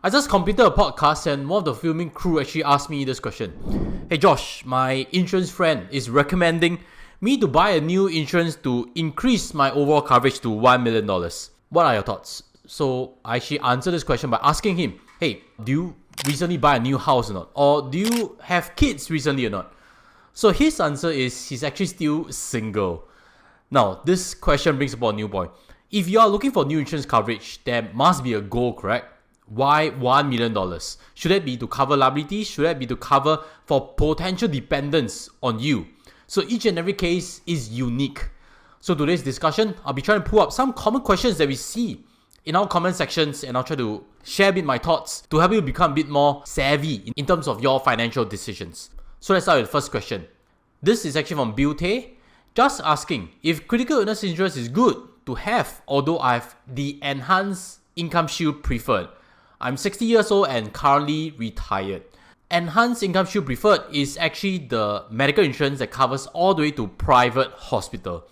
I just completed a podcast and one of the filming crew actually asked me this question. Hey Josh, my insurance friend is recommending me to buy a new insurance to increase my overall coverage to $1 million. What are your thoughts? So I actually answered this question by asking him, hey, do you recently buy a new house or not? Or do you have kids recently or not? So his answer is he's actually still single. Now, this question brings up a new point. If you are looking for new insurance coverage, there must be a goal, correct? Why $1 million? Should that be to cover liabilities? Should that be to cover for potential dependents on you? So each and every case is unique. So today's discussion, I'll be trying to pull up some common questions that we see in our comment sections, and I'll try to share a bit my thoughts to help you become a bit more savvy in terms of your financial decisions. So let's start with the first question. This is actually from Bill Tay, just asking if critical illness insurance is good to have, although I have the enhanced income shield preferred. I'm 60 years old and currently retired. Enhanced Income Shield Preferred is actually the medical insurance that covers all the way to private hospital.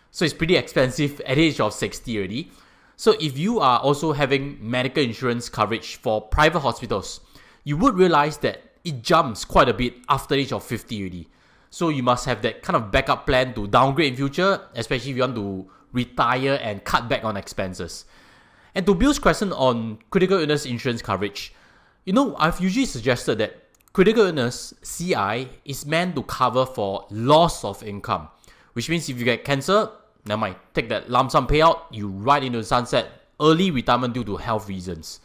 So it's pretty expensive at the age of 60 already. So if you are also having medical insurance coverage for private hospitals, you would realize that it jumps quite a bit after the age of 50 already. So you must have that kind of backup plan to downgrade in future, especially if you want to retire and cut back on expenses. And to Bill's question on critical illness insurance coverage, I've usually suggested that critical illness, CI, is meant to cover for loss of income, which means if you get cancer, never mind, take that lump sum payout, you ride into the sunset, early retirement due to health reasons.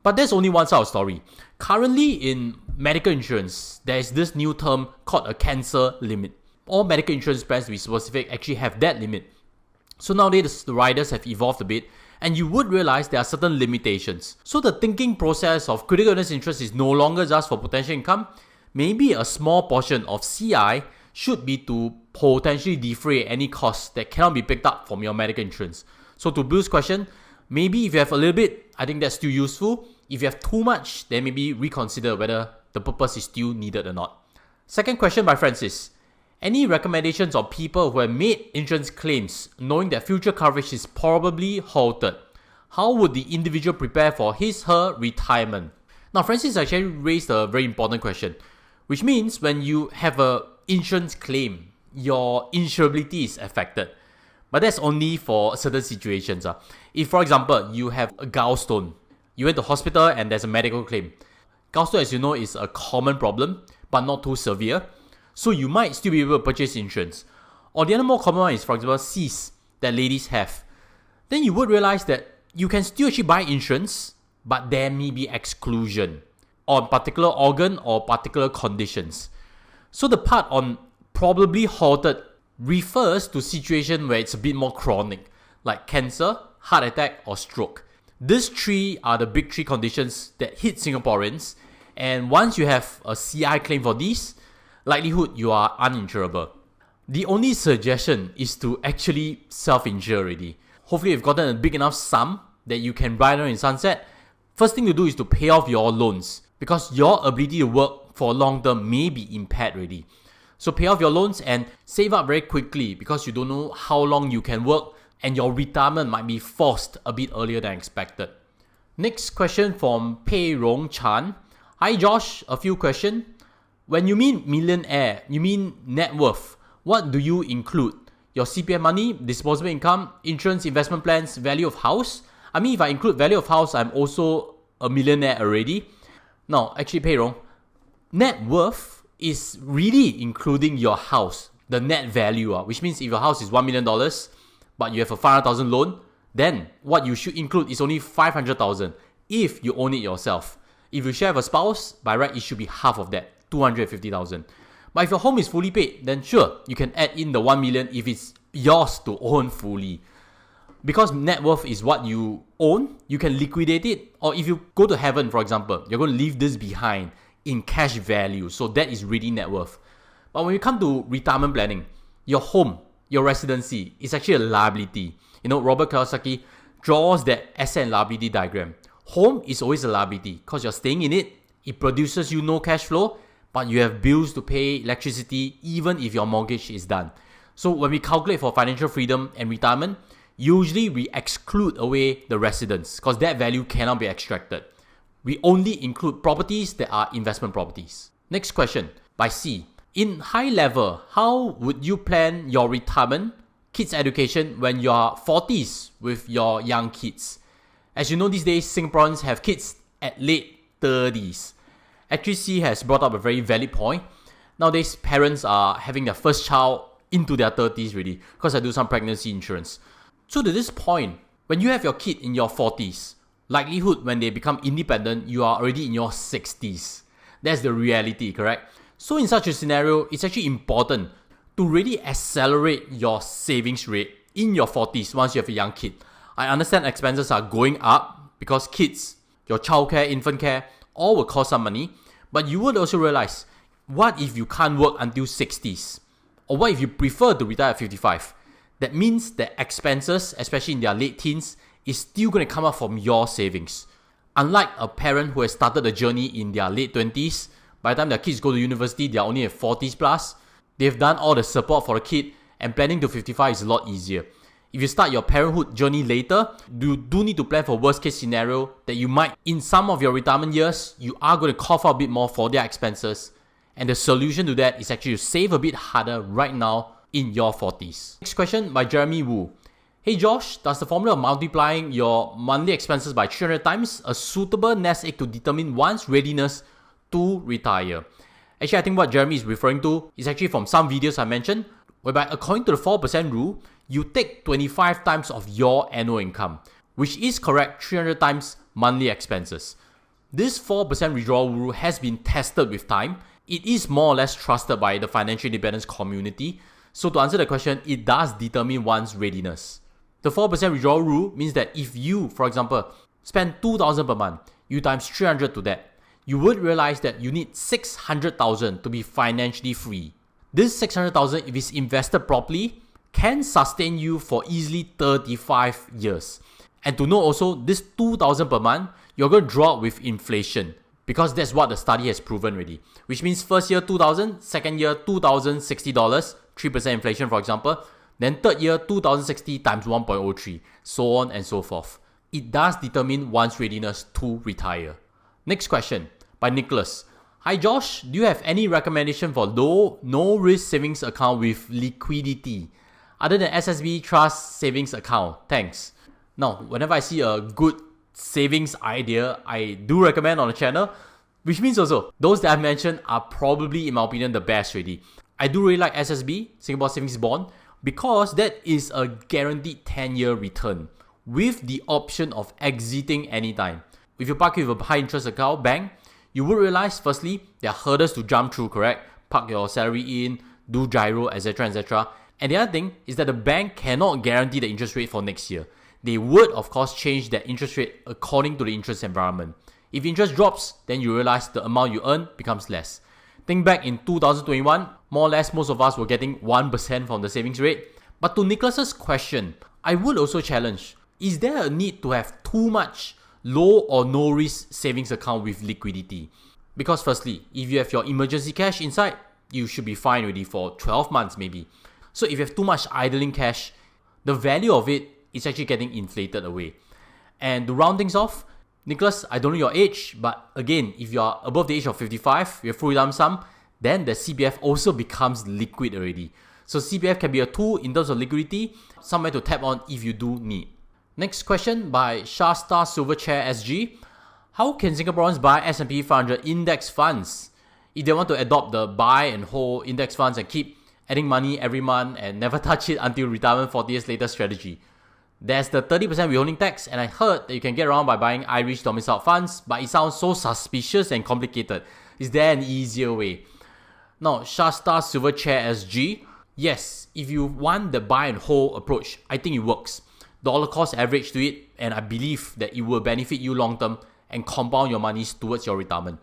But there's only one side of the story. Currently in medical insurance, there is this new term called a cancer limit. All medical insurance plans, to be specific, actually have that limit. So nowadays the riders have evolved a bit, and you would realize there are certain limitations. So the thinking process of critical illness insurance is no longer just for potential income. Maybe a small portion of CI should be to potentially defray any costs that cannot be picked up from your medical insurance. So to Bill's question, maybe if you have a little bit, I think that's still useful. If you have too much, then maybe reconsider whether the purpose is still needed or not. Second question by Francis. Any recommendations on people who have made insurance claims knowing that future coverage is probably halted? How would the individual prepare for her retirement? Now, Francis actually raised a very important question, which means when you have an insurance claim, your insurability is affected. But that's only for certain situations. If, for example, you have a gallstone, you went to hospital and there's a medical claim. Gallstone, as you know, is a common problem, but not too severe. So you might still be able to purchase insurance. Or the other more common one is, for example, cysts that ladies have. Then you would realize that you can still actually buy insurance, but there may be exclusion on particular organ or particular conditions. So the part on probably halted refers to situation where it's a bit more chronic, like cancer, heart attack, or stroke. These three are the big three conditions that hit Singaporeans. And once you have a CI claim for these, likelihood you are uninsurable. The only suggestion is to actually self-insure already. Hopefully you've gotten a big enough sum that you can ride on in sunset. First thing to do is to pay off your loans, because your ability to work for long term may be impaired already. So pay off your loans and save up very quickly, because you don't know how long you can work and your retirement might be forced a bit earlier than expected. Next question from Pei Rong Chan. Hi Josh, a few questions. When you mean millionaire, you mean net worth. What do you include? Your CPF money, disposable income, insurance, investment plans, value of house? I mean, if I include value of house, I'm also a millionaire already. No, actually, Pei Rong, net worth is really including your house, the net value, which means if your house is $1 million, but you have a 500,000 loan, then what you should include is only 500,000 if you own it yourself. If you share with a spouse, by right, it should be half of that. 250,000. But if your home is fully paid, then sure, you can add in the 1 million if it's yours to own fully. Because net worth is what you own, you can liquidate it. Or if you go to heaven, for example, you're going to leave this behind in cash value. So that is really net worth. But when you come to retirement planning, your home, your residency is actually a liability. Robert Kiyosaki draws that asset and liability diagram. Home is always a liability because you're staying in it. It produces you no cash flow, but you have bills to pay, electricity, even if your mortgage is done. So when we calculate for financial freedom and retirement, usually we exclude away the residence because that value cannot be extracted. We only include properties that are investment properties. Next question by C. In high level, how would you plan your retirement, kids' education when you are 40s with your young kids? As you know, these days, Singaporeans have kids at late 30s. Actually, C has brought up a very valid point. Nowadays, parents are having their first child into their 30s already because I do some pregnancy insurance. So to this point, when you have your kid in your 40s, likelihood when they become independent, you are already in your 60s. That's the reality, correct? So in such a scenario, it's actually important to really accelerate your savings rate in your 40s once you have a young kid. I understand expenses are going up because kids, your childcare, infant care, all will cost some money. But you would also realize, what if you can't work until 60s? Or what if you prefer to retire at 55? That means that expenses, especially in their late teens, is still going to come up from your savings. Unlike a parent who has started the journey in their late 20s, by the time their kids go to university, they are only at 40s plus. They've done all the support for the kid, and planning to 55 is a lot easier. If you start your parenthood journey later, you do need to plan for worst case scenario that you might, in some of your retirement years, you are going to cough out a bit more for their expenses. And the solution to that is actually to save a bit harder right now in your 40s. Next question by Jeremy Wu. Hey Josh, does the formula of multiplying your monthly expenses by 300 times a suitable nest egg to determine one's readiness to retire? Actually, I think what Jeremy is referring to is actually from some videos I mentioned, whereby according to the 4% rule, you take 25 times of your annual income, which is correct 300 times monthly expenses. This 4% withdrawal rule has been tested with time. It is more or less trusted by the financial independence community. So to answer the question, it does determine one's readiness. The 4% withdrawal rule means that if you, for example, spend 2,000 per month, you times 300 to that, you would realize that you need 600,000 to be financially free. This 600,000, if it's invested properly, can sustain you for easily 35 years. And to know also, this 2,000 per month, you're going to draw with inflation because that's what the study has proven already. Which means first year 2,000, second year $2,060, 3% inflation for example, then third year 2,060 times 1.03, so on and so forth. It does determine one's readiness to retire. Next question by Nicholas. Hi Josh, do you have any recommendation for low, no risk savings account with liquidity other than SSB Trust Savings Account? Thanks. Now, whenever I see a good savings idea, I do recommend on the channel, which means also those that I've mentioned are probably, in my opinion, the best already. I do really like SSB, Singapore Savings Bond, because that is a guaranteed 10-year return with the option of exiting anytime. If you park with a high interest account bank, you would realize firstly, there are hurdles to jump through, correct? Park your salary in, do gyro, etc, etc. And the other thing is that the bank cannot guarantee the interest rate for next year. They would, of course, change that interest rate according to the interest environment. If interest drops, then you realize the amount you earn becomes less. Think back in 2021, more or less most of us were getting 1% from the savings rate. But to Nicholas's question, I would also challenge, is there a need to have too much low or no risk savings account with liquidity? Because firstly, if you have your emergency cash inside, you should be fine already for 12 months maybe. So if you have too much idling cash, the value of it is actually getting inflated away. And to round things off, Nicholas, I don't know your age, but again, if you are above the age of 55, you have full lump sum, then the CPF also becomes liquid already. So CPF can be a tool in terms of liquidity, somewhere to tap on if you do need. Next question by Shasta Silverchair SG. How can Singaporeans buy S&P 500 index funds if they want to adopt the buy and hold index funds and keep adding money every month and never touch it until retirement 40 years later strategy? There's the 30% withholding tax, and I heard that you can get around by buying Irish domiciled funds, but it sounds so suspicious and complicated. Is there an easier way? Now, Shasta Silverchair SG, yes, if you want the buy and hold approach, I think it works. Dollar cost average to it, and I believe that it will benefit you long term and compound your monies towards your retirement.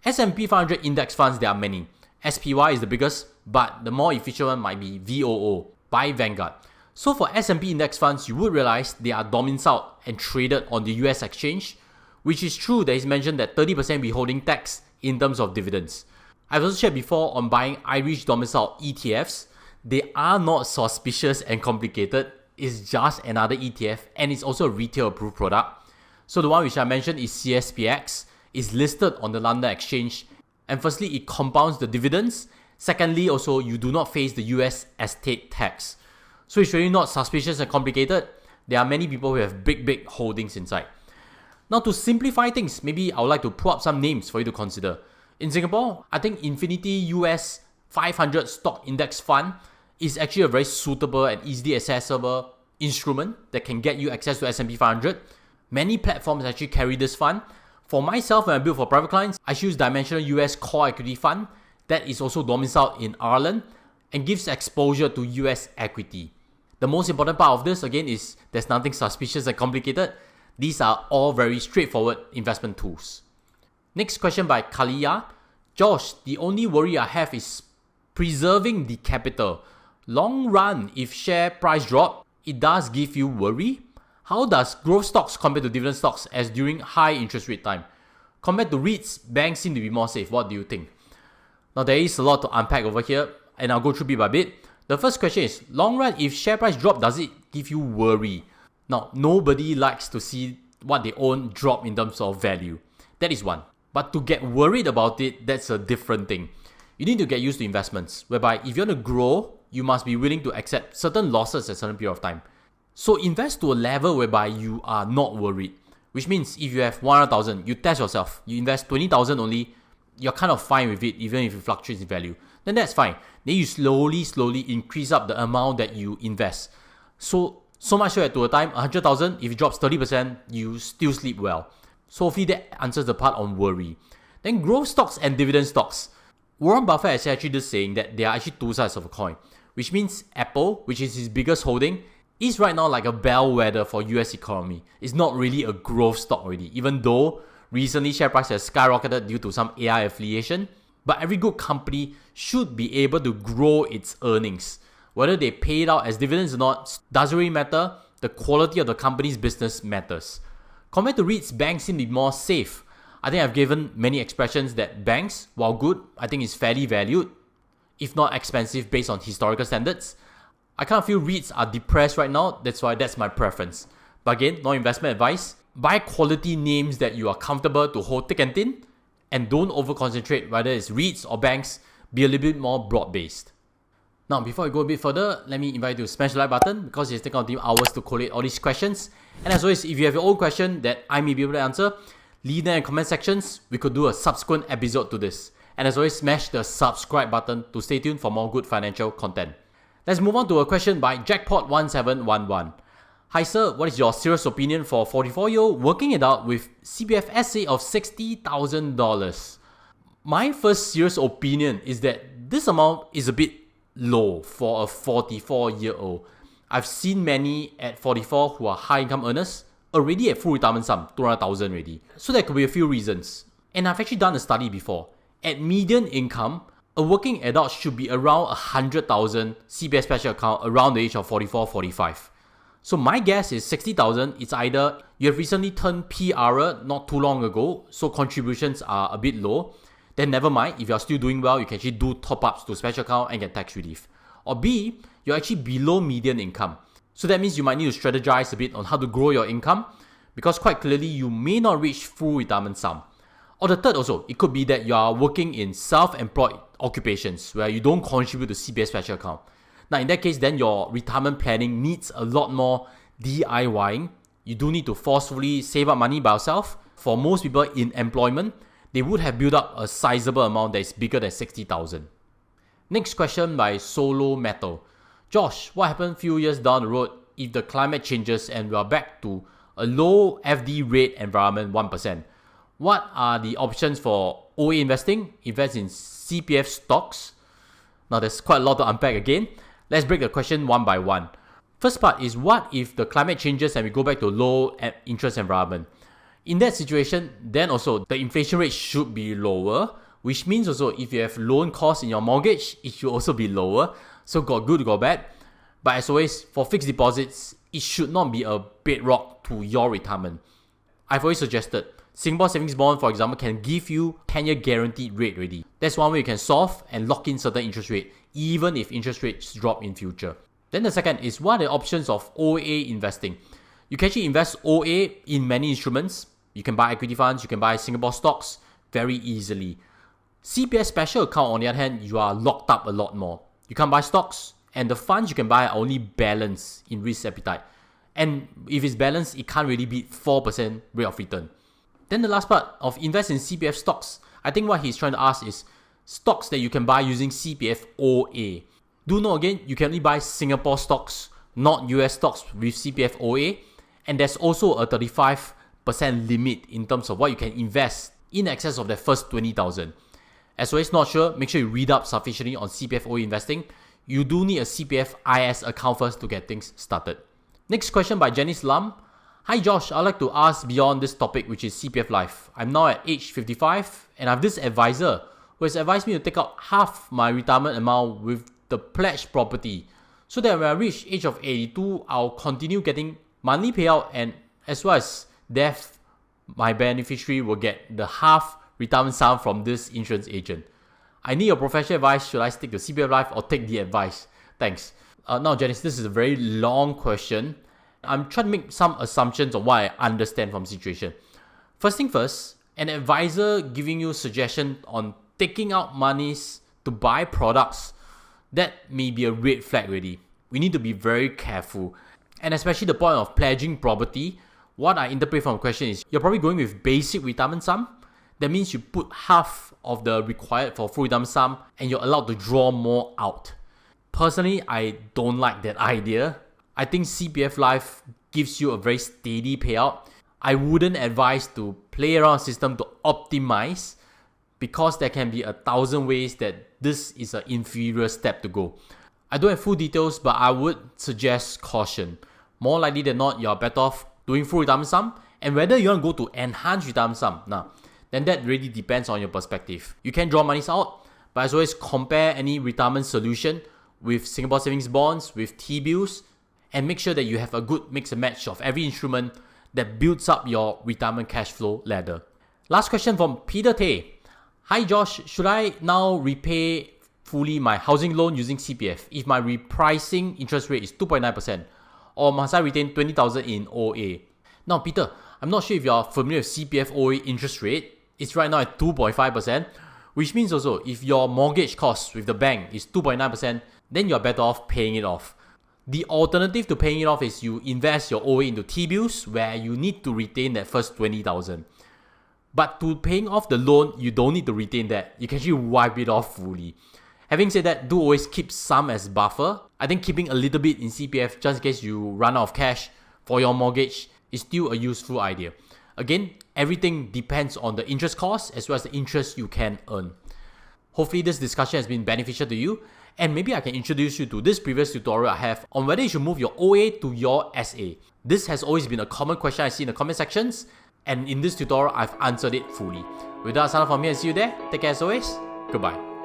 S&P 500 index funds, there are many. SPY is the biggest, but the more efficient one might be VOO, by Vanguard. So for S&P index funds, you would realize they are domiciled and traded on the US exchange, which is true that it's mentioned that 30% withholding tax in terms of dividends. I've also shared before on buying Irish domiciled ETFs. They are not suspicious and complicated. It's just another ETF, and it's also a retail approved product. So the one which I mentioned is CSPX, is listed on the London Exchange, and firstly, it compounds the dividends. Secondly, also, you do not face the US estate tax. So it's really not suspicious and complicated. There are many people who have big holdings inside. Now, to simplify things, maybe I would like to pull up some names for you to consider. In Singapore, I think Infinity US 500 Stock Index Fund is actually a very suitable and easily accessible instrument that can get you access to S&P 500. Many platforms actually carry this fund. For myself, when I build for private clients, I choose Dimensional US Core Equity Fund that is also domiciled in Ireland and gives exposure to US equity. The most important part of this, again, is there's nothing suspicious and complicated. These are all very straightforward investment tools. Next question by Kalia. Josh, the only worry I have is preserving the capital. Long run, if share price drop, it does give you worry. How does growth stocks compare to dividend stocks as during high interest rate time? Compared to REITs, banks seem to be more safe. What do you think? Now, there is a lot to unpack over here, and I'll go through bit by bit. The first question is, long run, if share price drop, does it give you worry? Now, nobody likes to see what they own drop in terms of value. That is one. But to get worried about it, that's a different thing. You need to get used to investments, whereby if you want to grow, you must be willing to accept certain losses at a certain period of time. So invest to a level whereby you are not worried. Which means if you have 100,000, you test yourself. You invest 20,000 only, you're kind of fine with it, even if it fluctuates in value. Then that's fine. Then you slowly increase up the amount that you invest. So much so that to a time, 100,000, if it drops 30%, you still sleep well. So hopefully that answers the part on worry. Then growth stocks and dividend stocks. Warren Buffett is actually just saying that there are actually two sides of a coin. Which means Apple, which is his biggest holding, is right now like a bellwether for US economy. It's not really a growth stock already, even though recently share price has skyrocketed due to some AI affiliation. But every good company should be able to grow its earnings. Whether they pay it out as dividends or not doesn't really matter. The quality of the company's business matters. Compared to REITs, banks seem to be more safe. I think I've given many expressions that banks, while good, I think is fairly valued, if not expensive based on historical standards. I kind of feel REITs are depressed right now, that's why that's my preference. But again, no investment advice. Buy quality names that you are comfortable to hold thick and thin, and don't over-concentrate whether it's REITs or banks. Be a little bit more broad-based. Now, before I go a bit further, let me invite you to smash the like button because it's taken out hours to collate all these questions. And as always, if you have your own question that I may be able to answer, leave them in the comment sections. We could do a subsequent episode to this. And as always, smash the subscribe button to stay tuned for more good financial content. Let's move on to a question by Jackpot1711. Hi sir, what is your serious opinion for 44-year-old working it out with CPF SA of $60,000? My first serious opinion is that this amount is a bit low for a 44-year-old. I've seen many at 44 who are high income earners already at full retirement sum, 200,000 already. So there could be a few reasons. And I've actually done a study before. At median income, a working adult should be around 100,000 CBS Special Account around the age of 44-45. So my guess is 60,000. It's either you have recently turned PR not too long ago, so contributions are a bit low. Then never mind, if you're still doing well, you can actually do top-ups to special account and get tax relief. Or B, you're actually below median income. So that means you might need to strategize a bit on how to grow your income because quite clearly you may not reach full retirement sum. Or the third also, it could be that you are working in self-employed occupations where you don't contribute to CPF Special Account. Now in that case, then your retirement planning needs a lot more DIYing. You do need to forcefully save up money by yourself. For most people in employment, they would have built up a sizable amount that is bigger than 60,000. Next question by Solo Metal. Josh, what happens a few years down the road if the climate changes and we are back to a low FD rate environment 1%? What are the options for OA investing? Invest in CPF stocks? Now there's quite a lot to unpack again. Let's break the question one by one. First part is what if the climate changes and we go back to low interest environment? In that situation, then also the inflation rate should be lower, which means also if you have loan costs in your mortgage, it should also be lower. So got good, got bad. But as always, for fixed deposits, it should not be a bedrock to your retirement. I've always suggested Singapore Savings Bond, for example, can give you 10-year guaranteed rate already. That's one way you can solve and lock in certain interest rate, even if interest rates drop in future. Then the second is what are the options of OA investing? You can actually invest OA in many instruments. You can buy equity funds, you can buy Singapore stocks very easily. CBS Special Account, on the other hand, you are locked up a lot more. You can't buy stocks, and the funds you can buy are only balanced in risk appetite. And if it's balanced, it can't really beat 4% rate of return. Then the last part of invest in CPF stocks, I think what he's trying to ask is stocks that you can buy using CPF OA. Do note again, you can only buy Singapore stocks, not US stocks with CPF OA. And there's also a 35% limit in terms of what you can invest in excess of the first 20,000. As always, not sure, make sure you read up sufficiently on CPF OA investing. You do need a CPF IS account first to get things started. Next question by Janice Lam. Hi Josh, I'd like to ask beyond this topic, which is CPF Life. I'm now at age 55 and I have this advisor who has advised me to take out half my retirement amount with the pledged property so that when I reach age of 82, I'll continue getting monthly payout, and as well as death, my beneficiary will get the half retirement sum from this insurance agent. I need your professional advice. Should I stick to CPF Life or take the advice? Thanks. Now Janice, this is a very long question. I'm trying to make some assumptions on what I understand from the situation. First thing first, an advisor giving you suggestion on taking out monies to buy products, that may be a red flag already. We need to be very careful. And especially the point of pledging property, what I interpret from the question is you're probably going with basic retirement sum. That means you put half of the required for full retirement sum and you're allowed to draw more out. Personally, I don't like that idea. I think CPF Life gives you a very steady payout. I wouldn't advise to play around the system to optimize, because there can be 1,000 ways that this is an inferior step to go. I don't have full details, but I would suggest caution. More likely than not, you're better off doing full retirement sum, and whether you want to go to enhanced retirement sum, then that really depends on your perspective. You can draw monies out, but as always, compare any retirement solution with Singapore savings bonds, with T-bills, and make sure that you have a good mix and match of every instrument that builds up your retirement cash flow ladder. Last question from Peter Tay. Hi Josh, should I now repay fully my housing loan using CPF if my repricing interest rate is 2.9%, or must I retain 20,000 in OA? Now Peter, I'm not sure if you're familiar with CPF OA interest rate. It's right now at 2.5%, which means also if your mortgage cost with the bank is 2.9%, then you're better off paying it off. The alternative to paying it off is you invest your OA into T-bills where you need to retain that first 20,000. But to paying off the loan, you don't need to retain that. You can actually wipe it off fully. Having said that, do always keep some as buffer. I think keeping a little bit in CPF just in case you run out of cash for your mortgage is still a useful idea. Again, everything depends on the interest cost as well as the interest you can earn. Hopefully this discussion has been beneficial to you, and maybe I can introduce you to this previous tutorial I have on whether you should move your OA to your SA. This has always been a common question I see in the comment sections, and in this tutorial I've answered it fully. With that, sign off from here and see you there. Take care as always. Goodbye.